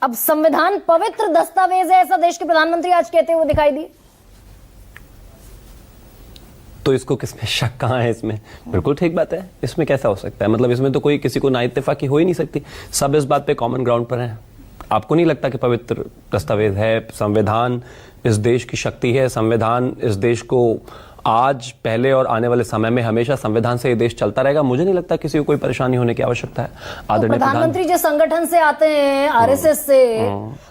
अब संविधान पवित्र दस्तावेज है, ऐसा देश के प्रधानमंत्री आज कहते हुए दिखाई दिए। तो इसको किसमें शक कहाँ है? इसमें बिल्कुल ठीक बात है। इसमें कैसा हो सकता है? मतलब इसमें तो कोई किसी को ना इत्तेफाकी हो ही नहीं सकती। सब इस बात पे कॉमन ग्राउंड पर हैं। आपको नहीं लगता कि पवित्र दस्तावेज है? संविधान इस देश की शक्ति है। संविधान इस देश को आज, पहले और आने वाले समय में हमेशा संविधान से ये देश चलता रहेगा। मुझे नहीं लगता किसी को कोई परेशानी होने की आवश्यकता है। आदरणीय प्रधानमंत्री जिस संगठन से आते हैं, आरएसएस से,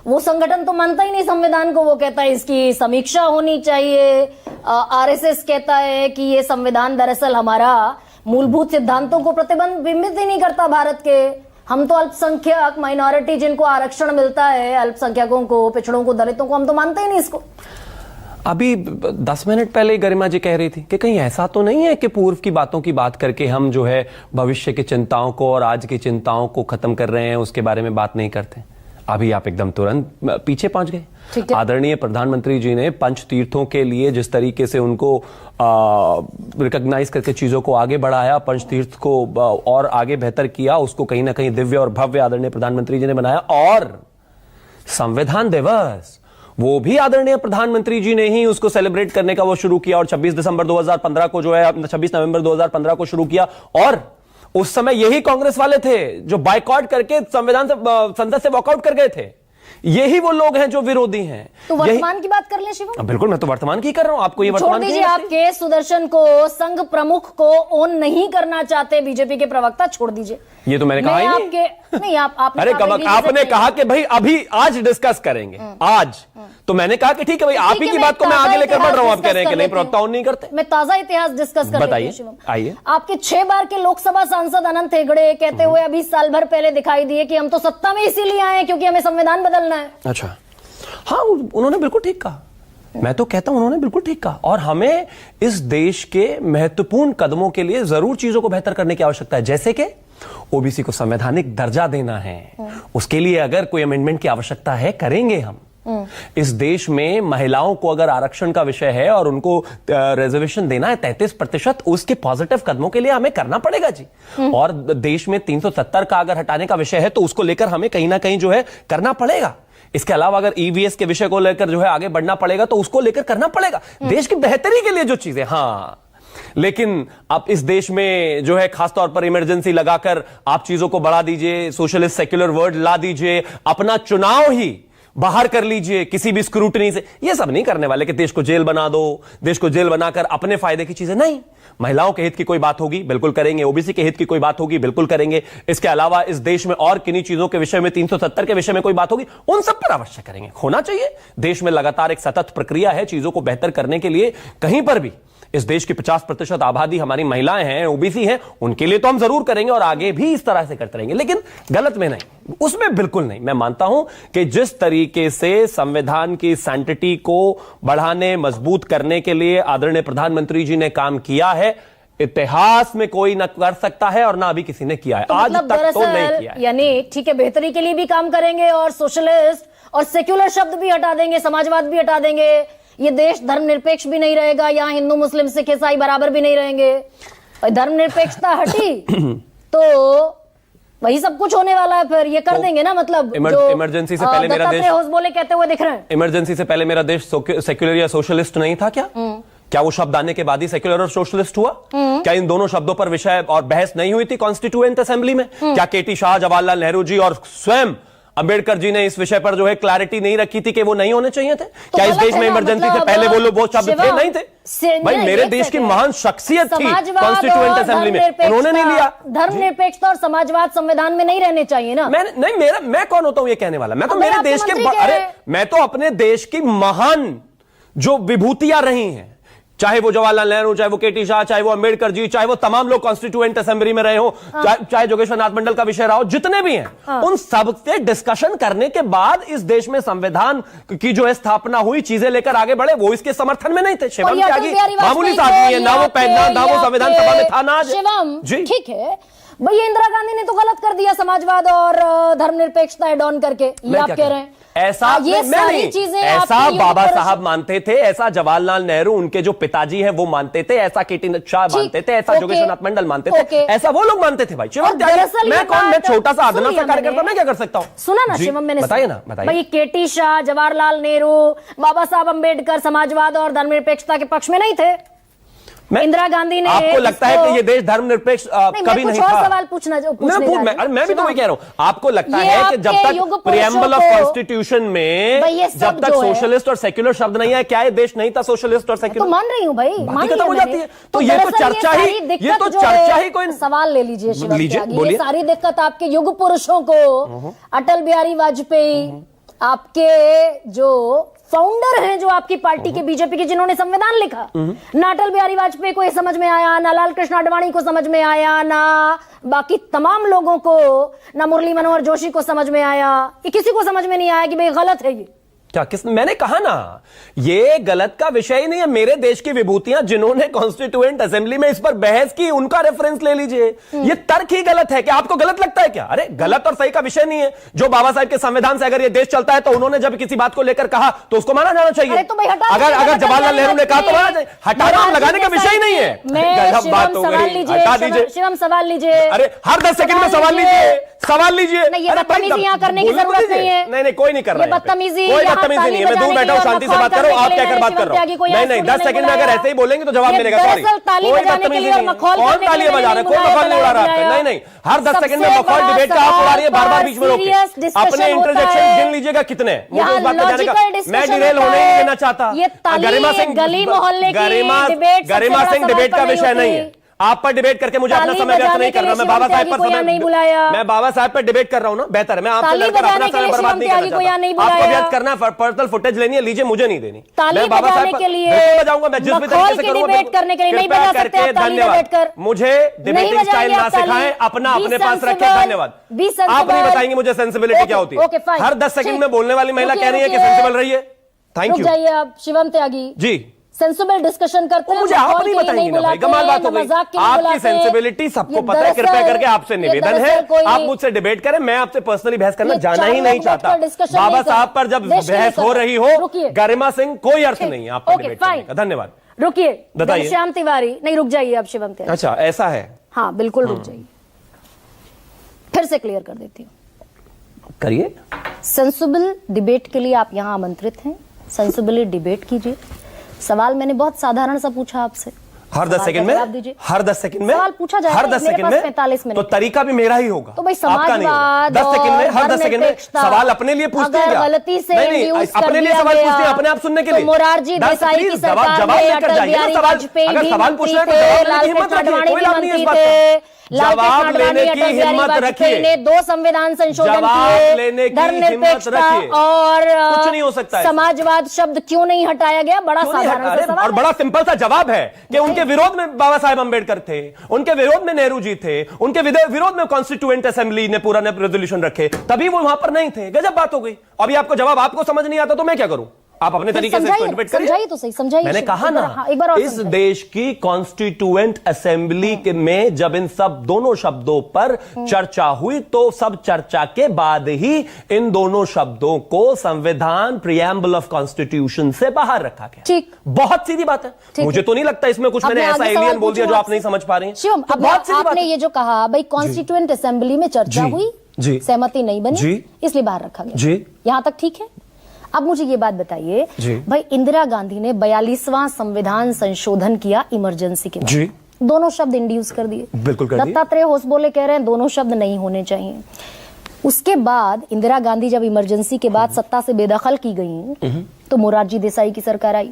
वो संगठन तो मानता ही नहीं संविधान को। वो कहता है इसकी समीक्षा होनी चाहिए। आरएसएस कहता है कि ये संविधान दरअसल हमारा मूलभूत सिद्धांतों को प्रतिबिंबित ही नहीं करता भारत के। हम तो अल्पसंख्यक, माइनॉरिटी, जिनको आरक्षण मिलता है, अल्पसंख्यकों को, पिछड़ों को, दलितों को, हम तो मानते ही नहीं इसको। अभी 10 मिनट पहले गरिमा जी कह रही थी कि कहीं ऐसा तो नहीं है कि पूर्व की बातों की बात करके हम जो है भविष्य की चिंताओं को और आज की चिंताओं को खत्म कर रहे हैं, उसके बारे में बात नहीं करते। अभी आप एकदम तुरंत पीछे पहुंच गए। आदरणीय प्रधानमंत्री जी ने पंच तीर्थों के लिए जिस तरीके से उनको रिकॉग्नाइज करके चीजों को आगे बढ़ाया, पंच तीर्थ को और आगे बेहतर किया, उसको कहीं ना कहीं दिव्य और भव्य आदरणीय प्रधानमंत्री जी ने बनाया। और संविधान दिवस, वो भी आदरणीय प्रधानमंत्री जी ने ही उसको सेलिब्रेट करने का वो शुरू किया और 26 दिसंबर 2015 को जो है 26 नवंबर 2015 को शुरू किया। और उस समय यही कांग्रेस वाले थे जो बाइकआउट करके संविधान से, संसद से वॉकआउट कर गए थे। यही वो लोग हैं जो विरोधी हैं। तो वर्तमान की बात कर ले शिवम। बिल्कुल, मैं तो वर्तमान की कर रहा हूं। आपको ये वर्तमान छोड़ दीजिए। आपके सुदर्शन को, संघ प्रमुख को ऑन नहीं करना चाहते बीजेपी के प्रवक्ता, छोड़ दीजिए। ये तो मैंने कहा ही नहीं। नहीं, आपने अरे आपने कहा कि भाई अभी आज डिस्कस करेंगे आज, तो मैंने कहा कि ठीक है भाई, आप ही की बात को मैं आगे लेकर बढ़ रहा हूं। आप कह रहे हैं कि नहीं, प्रवक्ता ऑन नहीं करते। मैं ताजा इतिहास डिस्कस कर रही हूं शिवम। आइए। आपके 6 बार के लोकसभा सांसद अनंत हेगड़े कहते हुए अभी साल भर पहले दिखाई दिए कि हम तो सत्ता में इसीलिए आए क्योंकि हमें संविधान बदलना है। अच्छा, हाँ, उन्होंने बिल्कुल ठीक कहा। मैं तो कहता हूं उन्होंने बिल्कुल ठीक कहा। और हमें इस देश के महत्वपूर्ण कदमों के लिए जरूर चीजों को बेहतर करने की आवश्यकता है, जैसे कि ओबीसी को संवैधानिक दर्जा देना है। उसके लिए अगर कोई अमेंडमेंट की आवश्यकता है, करेंगे हम। इस देश में महिलाओं को अगर आरक्षण का विषय है और उनको रिजर्वेशन देना है 33%, उसके पॉजिटिव कदमों के लिए हमें करना पड़ेगा जी। और देश में 370 का अगर हटाने का विषय है तो उसको लेकर हमें कहीं ना कहीं जो है करना पड़ेगा। इसके अलावा अगर ईवीएस के विषय को लेकर जो है आगे बढ़ना पड़ेगा तो उसको लेकर करना पड़ेगा, देश की बेहतरी के लिए जो चीजें। हाँ, लेकिन आप इस देश में जो है खासतौर पर इमरजेंसी लगाकर आप चीजों को बढ़ा दीजिए, सोशलिस्ट सेक्युलर वर्ड ला दीजिए, अपना चुनाव ही बाहर कर लीजिए किसी भी स्क्रूटनी से। ये सब नहीं करने वाले कि देश को जेल बना दो, देश को जेल बनाकर अपने फायदे की चीजें। नहीं, महिलाओं के हित की कोई बात होगी बिल्कुल करेंगे, ओबीसी के हित की कोई बात होगी बिल्कुल करेंगे। इसके अलावा इस देश में और किन्हीं चीजों के विषय में 370 के विषय में कोई बात होगी, उन सब पर अवश्य करेंगे। होना चाहिए। देश में लगातार एक सतत प्रक्रिया है चीजों को बेहतर करने के लिए। कहीं पर भी इस देश की 50% आबादी हमारी महिलाएं हैं, ओबीसी हैं, उनके लिए तो हम जरूर करेंगे और आगे भी इस तरह से करते रहेंगे, लेकिन गलत में नहीं, उसमें बिल्कुल नहीं। मैं मानता हूं कि जिस तरीके से संविधान की सैंक्टिटी को बढ़ाने, मजबूत करने के लिए आदरणीय प्रधानमंत्री जी ने काम किया है, इतिहास में कोई न कर सकता है और ना अभी किसी ने किया है। तो आज तक तो नहीं किया है। यानी ठीक है, बेहतरी के लिए भी काम करेंगे और सोशलिस्ट और सेक्युलर शब्द भी हटा देंगे, समाजवाद भी हटा देंगे। ये देश धर्मनिरपेक्ष भी नहीं रहेगा, यहाँ हिंदू मुस्लिम सिख ईसाई बराबर भी नहीं रहेंगे। धर्मनिरपेक्षता हटी तो वही सब कुछ होने वाला है। फिर ये कर देंगे ना, मतलब इमरजेंसी से पहले मेरा देश बोले कहते हुए दिख रहे हैं। इमरजेंसी से पहले मेरा देश सेक्युलर या सोशलिस्ट नहीं था क्या? क्या वो शब्द आने के बाद ही सेक्युलर और सोशलिस्ट हुआ? क्या इन दोनों शब्दों पर विषय और बहस नहीं हुई थी कॉन्स्टिट्यूएंट असेंबली में? क्या केटी शाह, जवाहरलाल नेहरू जी और स्वयं अंबेडकर जी ने इस विषय पर जो है क्लैरिटी नहीं रखी थी कि वो नहीं होने चाहिए थे? तो क्या इस देश में इमरजेंसी से पहले वो शब्द थे? नहीं थे भाई। मेरे देश की महान शख्सियत थी कॉन्स्टिट्यूएंट असेंबली में, उन्होंने नहीं लिया। धर्मनिरपेक्षता और समाजवाद संविधान में नहीं रहने चाहिए ना। मैं कौन होता हूं ये कहने वाला? मैं तो मेरे देश के, अरे मैं तो अपने देश की महान जो विभूतियां रही हैं, चाहे वो जवाहरलाल नेहरू, चाहे वो केटी शाह, चाहे वो अंबेडकर जी, चाहे वो तमाम लोग कॉन्स्टिट्यूएंट असेंबली में रहे हो, चाहे जोगेश्वर नाथ मंडल का विषय रहा हो, जितने भी हैं, उन सब से डिस्कशन करने के बाद इस देश में संविधान की जो है स्थापना हुई, चीजें लेकर आगे बढ़े। वो इसके समर्थन में नहीं थे। शिवम त्यागी मामूली सा आदमी है, ना वो संविधान सभा में था ना। शिवम, ठीक है, भैया इंदिरा गांधी ने तो गलत कर दिया समाजवाद और धर्मनिरपेक्षता एड ऑन करके, ये आप कह रहे हैं। ऐसा ये सारी चीजें ऐसा आपके बाबा ऊपर साहब मानते थे, ऐसा जवाहरलाल नेहरू उनके जो पिताजी हैं वो मानते थे, ऐसा केटी शाह मानते थे, ऐसा जोगेश्वरनाथ मंडल मानते थे, ऐसा वो लोग मानते थे भाई। शिवम त्यागी, मैं कौन, मैं छोटा सा अदना सा कार्यकर्ता, मैं क्या कर सकता हूं? सुना ना शिवम, मैंने बताइए ना, बताइए भाई। केटी शाह, जवाहरलाल नेहरू, बाबा साहब अंबेडकर समाजवाद और धर्मनिरपेक्षता के पक्ष में नहीं थे। इंदिरा गांधी ने, आपको लगता है कि ये देश धर्मनिरपेक्ष कभी नहीं था? सवाल पूछना मैं भी तो वही कह रहा हूं। आपको लगता है कि जब तक प्रीएम्बल ऑफ कॉन्स्टिट्यूशन में जब तक सोशलिस्ट और सेक्युलर शब्द नहीं है, क्या ये देश नहीं था सोशलिस्ट और सेक्युलर? तो मान रही हूं भाई, खत्म हो जाती है। तो ये तो चर्चा ही कोई सवाल ले लीजिए शिवम त्यागी। ये सारी दिक्कत आपके युग पुरुषों को, अटल बिहारी वाजपेयी, आपके जो फाउंडर हैं जो आपकी पार्टी के बीजेपी के, जिन्होंने संविधान लिखा, ना अटल बिहारी वाजपेयी को ये समझ में आया, ना लाल कृष्ण आडवाणी को समझ में आया, ना बाकी तमाम लोगों को, ना मुरली मनोहर जोशी को समझ में आया। ये किसी को समझ में नहीं आया कि भाई गलत है ये। क्या मैंने कहा ना, ये गलत का विषय ही नहीं है। मेरे देश की विभूतियां जिन्होंने कॉन्स्टिट्यूएंट असेंबली में इस पर बहस की, उनका रेफरेंस ले लीजिए। ये तर्क ही गलत है। क्या आपको गलत लगता है क्या? अरे गलत और सही का विषय नहीं है। जो बाबा साहब के संविधान से अगर ये देश चलता है तो उन्होंने जब किसी बात को लेकर कहा तो उसको माना जाना चाहिए। तो अगर जवाहरलाल नेहरू ने कहा तो माना जाए। हटाना लगाने का विषय ही नहीं है। गजब बात हो गई, हटा दीजिए। शिवम सवाल लीजिए। अरे हर 10 सेकंड में सवाल लीजिए, सवाल लीजिए। बदतमीजी यहाँ करने की जरूरत नहीं है। नहीं, कोई नहीं कर रहा है। बदतमीजी, कोई बदतमीजी नहीं है। मैं दूर बैठा हूं, शांति से बात करो। आप क्या कर बात कर रहे हो? नहीं, 10 सेकंड में अगर ऐसे ही बोलेंगे तो जवाब मिलेगा। सॉरी, कोई बदतमीजी नहीं है। कौन तालियां बजा रहा है? कोई मखौल नहीं उड़ा रहा है। नहीं, हर 10 सेकंड में मखौल डिबेट का आप उड़ा रही है, बार-बार बीच में रोके। अपने इंटरजेक्शन गिन लीजिएगा कितने। मुझे उस बात पे जाने का, मैं डिरेल होने नहीं देना चाहता। गरिमा सिंह, गरिमा सिंह डिबेट का विषय नहीं है। आप पर डिबेट करके मुझे अपना समय व्यर्थ नहीं करना। मैं बाबा साहब पर समय नहीं बुलाया। मैं बाबा साहब पर डिबेट कर रहा हूं ना, बेहतर है। मैं आपसे लड़कर अपना समय बर्बाद नहीं करना चाहता। आपको व्यर्थ करना, पर्सनल फुटेज लेनी है, लीजिए, मुझे नहीं देनी। मैं बाबा साहब पर बिल्कुल बजाऊंगा। मैं जिस भी तरीके से करूंगा, कृपया करके धन्यवाद। मुझे डिबेटिंग स्टाइल ना सिखाएं, अपना अपने पास रखें। धन्यवाद। आप नहीं बताएंगे मुझे सेंसिबिलिटी क्या होती है। हर 10 सेकंड में बोलने वाली महिला कह रही है कि सेंसिबल रही है। Thank you. जाइए आप शिवम त्यागी जी, सेंसिबल डिस्कशन करते हैं। मुझे आप नहीं बताएंगे ना भाई, कमाल बात हो गई। आपकी सेंसिबिलिटी सबको पता है। कृपया करके आपसे निवेदन है, आप मुझसे डिबेट करें। मैं आपसे पर्सनली बहस करना जाना ही नहीं चाहता। बाबा साहब पर जब बहस हो रही हो, गरिमा सिंह, कोई अर्थ नहीं है आपको डिबेट करने का। धन्यवाद। रुकिए, बताइए। श्याम तिवारी, नहीं रुक जाइए आप शिवम त्यागी। अच्छा, ऐसा है? हाँ बिल्कुल, रुक जाइए, फिर से क्लियर कर देती हूँ। करिए। सेंसिबल डिबेट के लिए आप यहाँ आमंत्रित हैं। सेंसिबली डिबेट कीजिए। सवाल मैंने बहुत साधारण सा पूछा आपसे। हर 10 सेकंड में, हर 10 सेकंड में सवाल पूछा जाएगा। हर 10 सेकंड में 45 मिनट तो तरीका भी मेरा ही होगा। तो भाई आपका नहीं होगा। 10 सेकंड में, हर 10 सेकंड में सवाल अपने लिए पूछते हैं क्या? गलती से नहीं, अपने लिए सवाल पूछते हैं, अपने आप सुनने के लिए। मोरारजी देसाई की सरकार में अटल बिहारी वाजपेयी भी मंत्री थे, लाल कृष्ण आडवाणी भी मंत्री थे। जवाब लेने की हिम्मत रखिए। 2 संविधान संशोधन किए, धर्मनिरपेक्षता और कुछ नहीं हो सकता। समाजवाद शब्द क्यों नहीं हटाया गया? बड़ा साधारण सा सवाल और बड़ा सिंपल सा जवाब है कि उनके विरोध में बाबा साहेब अंबेडकर थे, उनके विरोध में नेहरू जी थे, उनके विरोध में कॉन्स्टिट्यूएंट असेंबली ने पूरा रेजोल्यूशन रखे, तभी वो वहां पर नहीं थे। गजब बात हो गई। अभी आपको जवाब आपको समझ नहीं आता तो मैं क्या करूं? आप अपने तरीके से इसको इंटरप्रेट करिए। समझाइए तो सही, समझाइए। मैंने कहा ना, इस देश की कॉन्स्टिट्यूएंट असेंबली में जब इन सब दोनों शब्दों पर चर्चा हुई तो सब चर्चा के बाद ही इन दोनों शब्दों को संविधान प्रीएम्बल ऑफ कॉन्स्टिट्यूशन से बाहर रखा गया। ठीक, बहुत सीधी बात है। मुझे तो नहीं लगता इसमें कुछ मैंने ऐसा एलियन बोल दिया जो आप नहीं समझ पा रहे हैं। शिवम, आपने ये जो कहा भाई कॉन्स्टिट्यूएंट असेंबली में चर्चा हुई, सहमति नहीं बनी, इसलिए बाहर रखा गया जी, यहां तक ठीक है। अब मुझे ये बात बताइए भाई, इंदिरा गांधी ने 42वां संविधान संशोधन किया इमरजेंसी के बाद, दोनों शब्द इंड्यूस कर दिए। बिल्कुल कर दिए। दत्तात्रेय होसबोले कह रहे हैं दोनों शब्द नहीं होने चाहिए। उसके बाद इंदिरा गांधी जब इमरजेंसी के बाद सत्ता से बेदखल की गई तो मोरारजी देसाई की सरकार आई।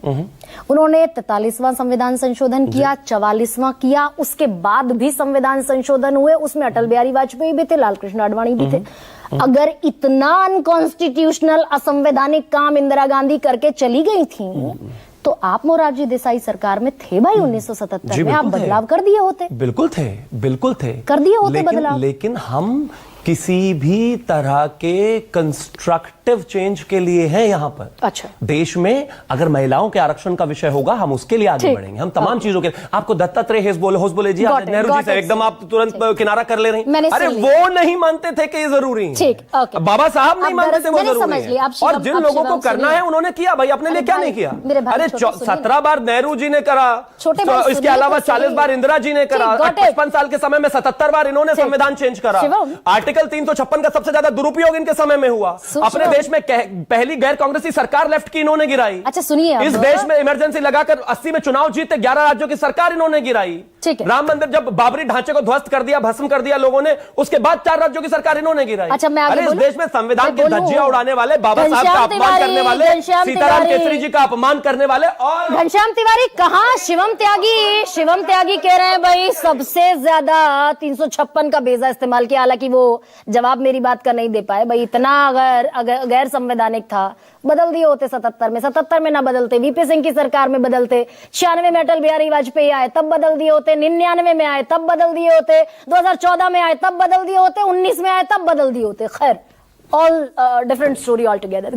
उन्होंने 43वां संविधान संशोधन किया, 44वां किया। उसके बाद भी संविधान संशोधन हुए, उसमें अटल बिहारी वाजपेयी भी थे, लाल कृष्ण आडवाणी भी थे। अगर इतना अनकॉन्स्टिट्यूशनल असंवैधानिक काम इंदिरा गांधी करके चली गई थी तो आप मोरारजी देसाई सरकार में थे भाई 1977 में, आप बदलाव कर दिए होते। बिल्कुल थे, बिल्कुल थे, कर दिए होते बदलाव। लेकिन हम किसी भी तरह के कंस्ट्रक्टिव चेंज के लिए है यहां पर। अच्छा। देश में अगर महिलाओं के आरक्षण का विषय होगा, हम उसके लिए आगे ठीक। बढ़ेंगे। हम तमाम चीजों के, आपको दत्तात्रेय होसबोले जी, Got it, Nehru ji got से it, एकदम आप तुरंत किनारा कर ले रही मैंने अरे सुन लिया। वो नहीं मानते थे कि ये जरूरी है। ठीक, okay। बाबा साहब नहीं अब मानते थे वो मैंने जरूरी समझ लिया। है। अब शिवम- और जिन अब लोगों शिवम को करना सुनिए। है उन्होंने किया भाई, अपने लिए अरे क्या भाई, नहीं किया। मेरे भाई अरे छोटे सुनिए। 17 बार नेहरू जी ने करा, छोटे भाई इसके सुनिए अलावा तो 40 सही। बार इंदिरा जी ने करा, ठीक, got it। 55 साल के समय में 77 बार इन्होंने ठीक। संविधान चेंज करा। शिवम। आर्टिकल 356 का सबसे ज्यादा दुरुपयोग इनके समय में हुआ। अपने शिवम। देश में पहली गैर कांग्रेसी सरकार लेफ्ट की इन्होंने गिराई। अच्छा सुनिए, अब इस देश में इमरजेंसी लगाकर 80 में चुनाव जीते 11 राज्यों की सरकार इन्होंने गिराई। ठीक है। राम मंदिर जब बाबरी ढांचे को ध्वस्त कर दिया, भस्म कर दिया लोगों ने, उसके बाद 4 राज्यों की सरकार इन्होंने गिराई। अच्छा, मैं आगे अरे इस बोलूं? देश में संविधान की मैं बोलूं? धज्जियां उड़ाने वाले, बाबा साहब का घनश्याम अपमान तिवारी, करने वाले, घनश्याम सीताराम तिवारी। केसरी जी का अपमान करने वाले, और घनश्याम तिवारी कहाँ? शिवम त्यागी कह रहे हैं भाई सबसे ज्यादा 356 का बेजा इस्तेमाल किया। हालांकि वो जवाब मेरी बात का नहीं दे पाए। भाई इतना अगर गैर संवैधानिक था, बदल दिए होते 77 में ना बदलते, वीपी सिंह की सरकार में बदलते, 96 में अटल बिहारी वाजपेयी आए तब बदल दिए होते, 99 में आए तब बदल दिए होते, 2014 में आए तब बदल दिए होते, 19 में आए तब बदल दिए होते। खैर, all different story all together.